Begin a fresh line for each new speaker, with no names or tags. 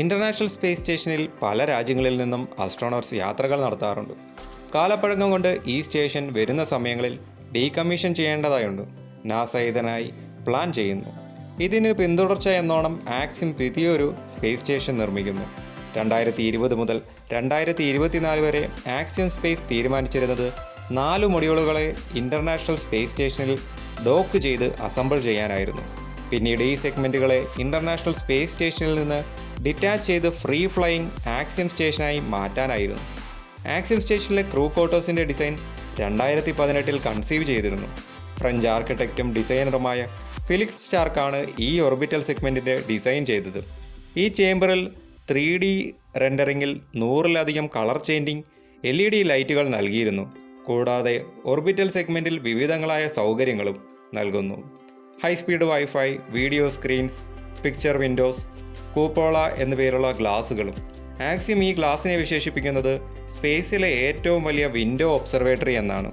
International space സ്റ്റേഷനിൽ പല രാജ്യങ്ങളിൽ നിന്നും ആസ്ട്രോണോട്സ് യാത്രകൾ നടത്താറുണ്ട്. കാലപ്പഴക്കം കൊണ്ട് ഈ സ്റ്റേഷൻ വരുന്ന സമയങ്ങളിൽ ഡീകമ്മീഷൻ ചെയ്യേണ്ടതായുണ്ട്. നാസ ഇതിനായി പ്ലാൻ ചെയ്യുന്നു. ഇതിന് പിന്തുടർച്ച എന്നോണം ആക്സിം പുതിയൊരു സ്പേസ് സ്റ്റേഷൻ നിർമ്മിക്കുന്നു. 2020 മുതൽ 2024 വരെ ആക്സിം സ്പേസ് തീരുമാനിച്ചിരുന്നത് 4 മൊഡ്യൂളുകളെ ഇന്റർനാഷണൽ സ്പേസ് സ്റ്റേഷനിൽ ഡോക്ക് ചെയ്ത് അസംബിൾ ചെയ്യാനായിരുന്നു. പിന്നീട് ഈ സെഗ്മെൻറ്റുകളെ ഇന്റർനാഷണൽ സ്പേസ് സ്റ്റേഷനിൽ നിന്ന് ഡിറ്റാച്ച് ചെയ്ത് ഫ്രീ ഫ്ലൈയിങ് ആക്സിം സ്റ്റേഷനായി മാറ്റാനായിരുന്നു. ആക്സിം സ്റ്റേഷനിലെ ക്രൂ ക്വാർട്ടേഴ്സിൻ്റെ ഡിസൈൻ 2018 കൺസീവ് ചെയ്തിരുന്നു. ഫ്രഞ്ച് ആർക്കിടെക്റ്റും ഡിസൈനറുമായ ഫിലിക്സ് സ്റ്റാർക്കാണ് ഈ ഓർബിറ്റൽ സെഗ്മെൻറ്റിൻ്റെ ഡിസൈൻ ചെയ്തത്. ഈ ചേംബറിൽ 3D റെൻഡറിങ്ങിൽ 100-ലധികം കളർ ചേഞ്ചിങ് LED ലൈറ്റുകൾ നൽകിയിരുന്നു. കൂടാതെ ഓർബിറ്റൽ സെഗ്മെൻറ്റിൽ വിവിധങ്ങളായ സൗകര്യങ്ങളും നൽകുന്നു. High speed wifi, video screens, picture windows, cupola എന്നുപേരുള്ള ഗ്ലാസുകളും. ആക്സിം ഈ ഗ്ലാസിനെ വിശേഷിപ്പിക്കുന്നത് സ്പേസിലെ ഏറ്റവും വലിയ വിൻഡോ ഒബ്സർവേറ്ററി എന്നാണ്.